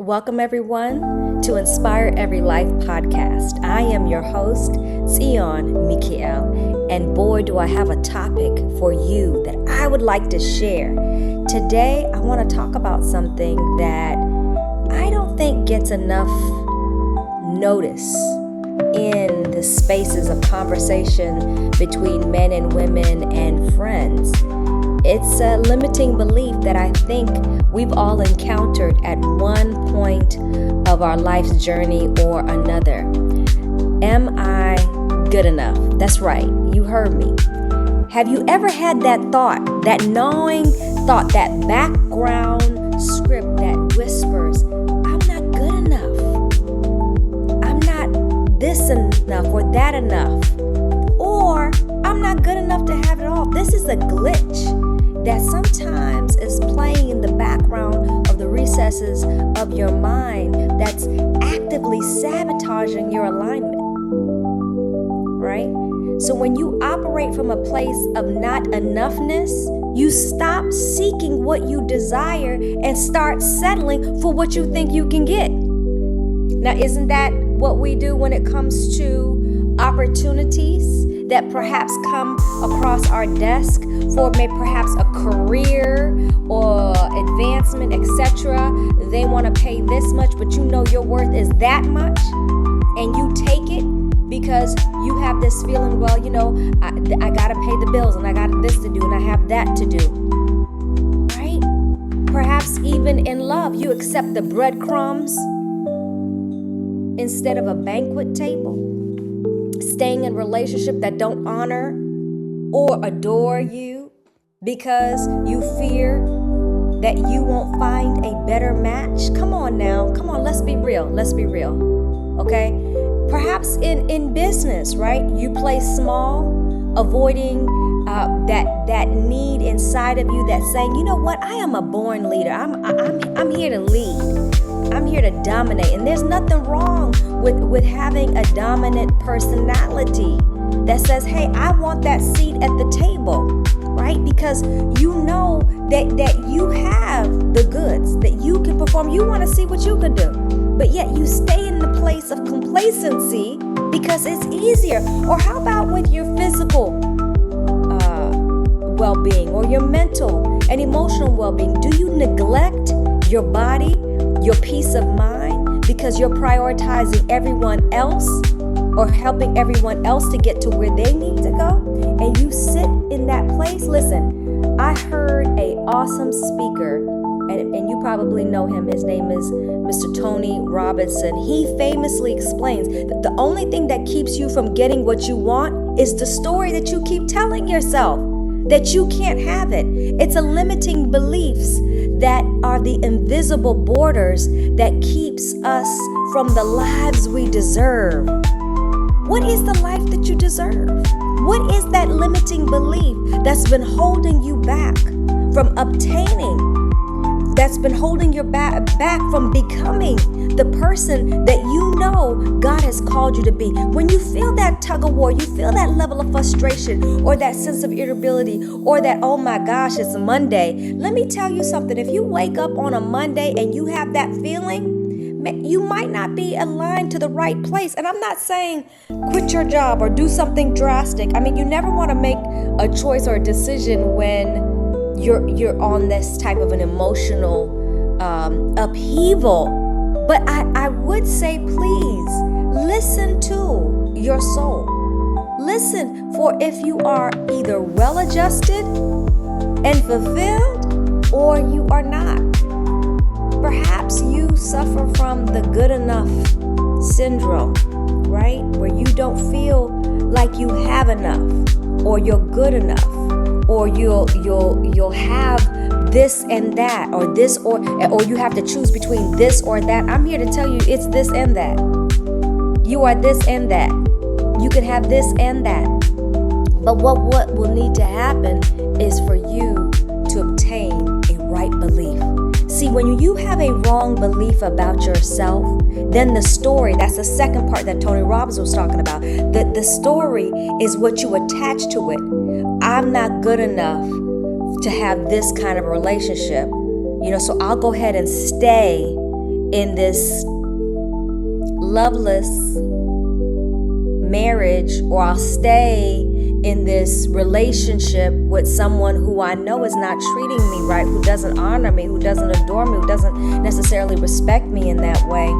Welcome everyone to Inspire Every Life podcast. I am your host, Tsion Mikael, and boy do I have a topic for you that I would like to share. Today I want to talk about something that I don't think gets enough notice in the spaces of conversation between men and women and friends. It's a limiting belief that I think we've all encountered at one point of our life's journey or another. Am I good enough? That's right, you heard me. Have you ever had that thought, that gnawing thought, that background script that whispers, I'm not good enough. I'm not this enough or that enough. Or I'm not good enough to have it all. This is a glitch that sometimes is playing in the background of the recesses of your mind that's actively sabotaging your alignment, right? So when you operate from a place of not enoughness, you stop seeking what you desire and start settling for what you think you can get. Now, isn't that what we do when it comes to opportunities that perhaps come across our desk for maybe perhaps a career or advancement, etc.? They want to pay this much, but you know your worth is that much, and you take it because you have this feeling, well, you know, I got to pay the bills, and I got this to do, and I have that to do, right? Perhaps even in love, you accept the breadcrumbs instead of a banquet table. Staying in relationship that don't honor or adore you because you fear that you won't find a better match. Come on now. Come on, let's be real. Let's be real. Okay? Perhaps in business, right? You play small, avoiding that need inside of you that's saying, you know what? I am a born leader. I'm here to lead. I'm here to dominate. And there's nothing wrong with having a dominant personality that says, hey, I want that seat at the table, right? Because you know that you have the goods, that you can perform. You want to see what you can do. But yet you stay in the place of complacency because it's easier. Or how about with your physical well-being or your mental and emotional well-being? Do you neglect your body, your peace of mind, because you're prioritizing everyone else or helping everyone else to get to where they need to go? And you sit in that place. Listen, I heard an awesome speaker, and you probably know him. His name is Mr. Tony Robinson. He famously explains that the only thing that keeps you from getting what you want is the story that you keep telling yourself, that you can't have it. It's a limiting beliefs that are the invisible borders that keeps us from the lives we deserve. What is the life that you deserve? What is that limiting belief that's been holding you back from obtaining, that's been holding you back from becoming the person that you know God has called you to be? When you feel that tug of war, you feel that level of frustration or that sense of irritability or that, oh my gosh, it's Monday. Let me tell you something. If you wake up on a Monday and you have that feeling, you might not be aligned to the right place. And I'm not saying quit your job or do something drastic. I mean, you never want to make a choice or a decision when you're on this type of an emotional upheaval. But I would say, please listen to your soul. Listen, for if you are either well-adjusted and fulfilled or you are not. Perhaps you suffer from the good enough syndrome, right? Where you don't feel like you have enough or you're good enough or you'll have this and that or this or you have to choose between this or that. I'm here to tell you it's this and that. You are this and that. You can have this and that. But what will need to happen is for you to obtain a right belief. See, when you have a wrong belief about yourself, then the story, that's the second part that Tony Robbins was talking about. The story is what you attach to it. I'm not good enough to have this kind of relationship. So I'll go ahead and stay in this loveless marriage, or I'll stay in this relationship with someone who I know is not treating me right, who doesn't honor me, who doesn't adore me, who doesn't necessarily respect me in that way,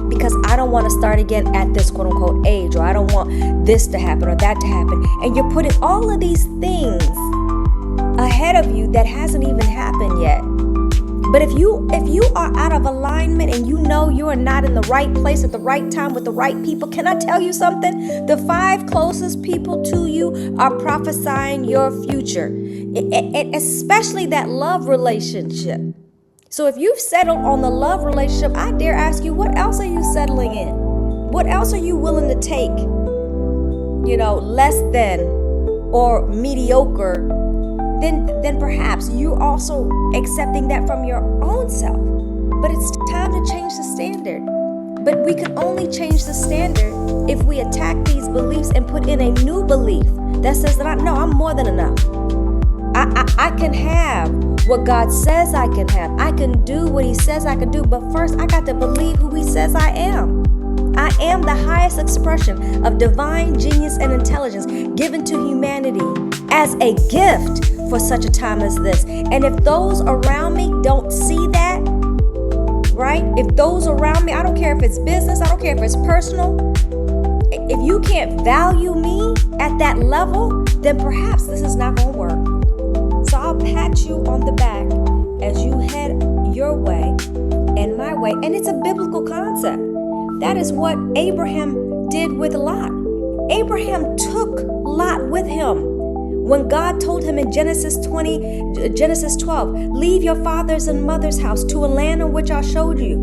because I don't want to start again at this quote unquote age, or I don't want this to happen or that to happen. And you're putting all of these things ahead of you that hasn't even happened yet. But if you are out of alignment and you know you are not in the right place at the right time with the right people, can I tell you something? The 5 closest people to you are prophesying your future, and especially that love relationship. So if you've settled on the love relationship, I dare ask you, what else are you settling in? What else are you willing to take, less than or mediocre? Then perhaps you're also accepting that from your own self. But it's time to change the standard. But we can only change the standard if we attack these beliefs and put in a new belief that says that I'm more than enough. I can have what God says I can have. I can do what He says I can do. But first, I got to believe who He says I am. I am the highest expression of divine genius and intelligence given to humanity as a gift for such a time as this. And if those around me don't see that, right? If those around me, I don't care if it's business, I don't care if it's personal, if you can't value me at that level, then perhaps this is not going to work. So I'll pat you on the back as you head your way and my way. And it's a biblical concept. That is what Abraham did with Lot. Abraham took Lot with him. When God told him in Genesis 12, leave your father's and mother's house to a land on which I showed you.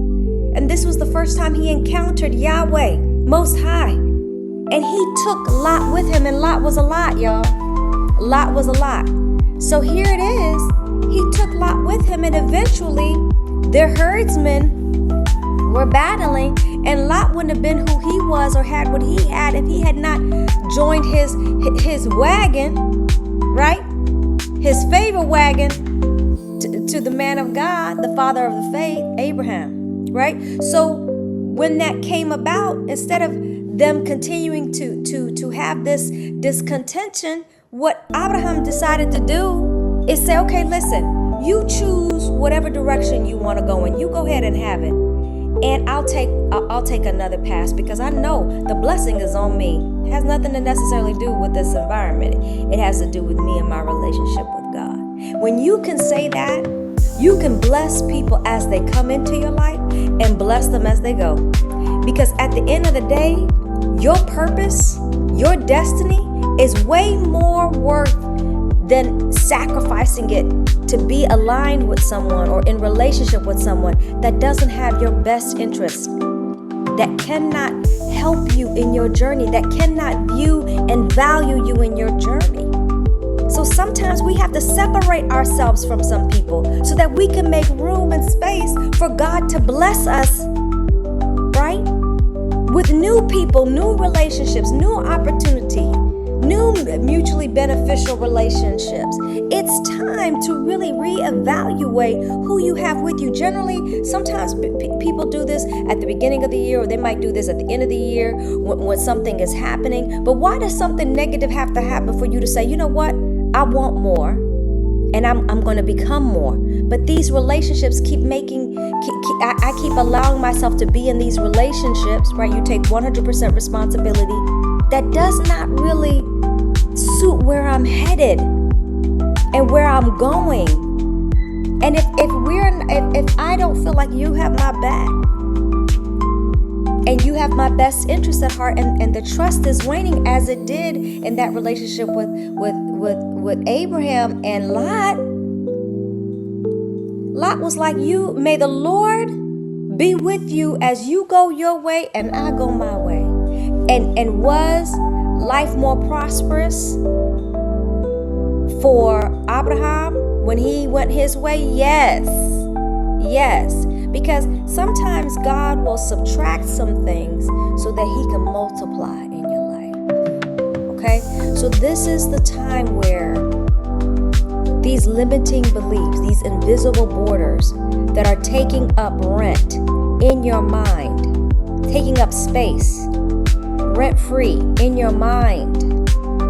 And this was the first time he encountered Yahweh, Most High. And he took Lot with him, and Lot was a lot, y'all. Lot was a lot. So here it is. He took Lot with him, and eventually their herdsmen were battling, and Lot wouldn't have been who he was or had what he had if he had not joined his wagon, right? His favor wagon to the man of God, the father of the faith, Abraham, right? So when that came about, instead of them continuing to have this contention, what Abraham decided to do is say, okay, listen, you choose whatever direction you want to go in. You go ahead and have it. And I'll take another pass, because I know the blessing is on me. It has nothing to necessarily do with this environment. It has to do with me and my relationship with God. When you can say that, you can bless people as they come into your life and bless them as they go. Because at the end of the day, your purpose, your destiny is way more worth than sacrificing it to be aligned with someone or in relationship with someone that doesn't have your best interest, that cannot help you in your journey, that cannot view and value you in your journey. So sometimes we have to separate ourselves from some people so that we can make room and space for God to bless us, right? With new people, new relationships, new opportunity, new mutually beneficial relationships. It's time to really reevaluate who you have with you. Generally, sometimes people do this at the beginning of the year, or they might do this at the end of the year when something is happening. But why does something negative have to happen for you to say, you know what, I want more, and I'm going to become more? But these relationships I keep allowing myself to be in these relationships, right? You take 100% responsibility. That does not really suit where I'm headed and where I'm going. And if I don't feel like you have my back and you have my best interest at heart, and the trust is waning as it did in that relationship with Abraham and Lot. Lot was like, may the Lord be with you as you go your way and I go my way. And was life more prosperous for Abraham when he went his way? Yes. Because sometimes God will subtract some things so that He can multiply in your life. Okay? So this is the time where these limiting beliefs, these invisible borders that are taking up rent in in your mind, taking up space, rent-free in your mind.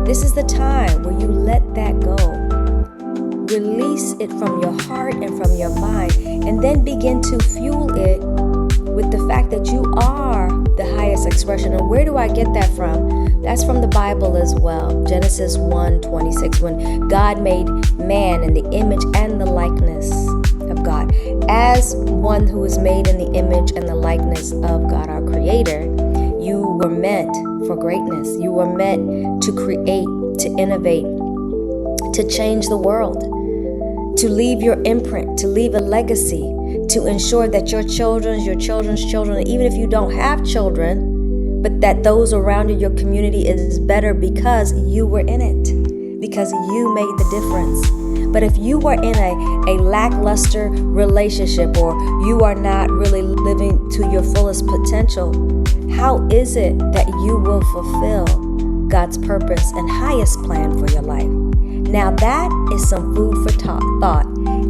This is the time where you let that go. Release it from your heart and from your mind, and then begin to fuel it with the fact that you are the highest expression. And where do I get that from? That's from the Bible as well. Genesis 1:26, when God made man in the image and the likeness of God. As one who is made in the image and the likeness of God, our Creator, you were meant for greatness. You were meant to create, to innovate, to change the world, to leave your imprint, to leave a legacy, to ensure that your children's children, even if you don't have children, but that those around you, your community is better because you were in it, because you made the difference. But if you are in a lackluster relationship, or you are not really living to your fullest potential, how is it that you will fulfill God's purpose and highest plan for your life? Now that is some food for thought.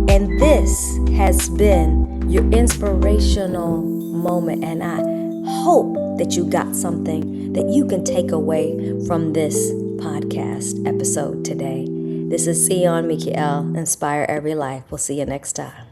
And this has been your inspirational moment. And I hope that you got something that you can take away from this podcast episode today. This is Tsion Michael, Inspire Every Life. We'll see you next time.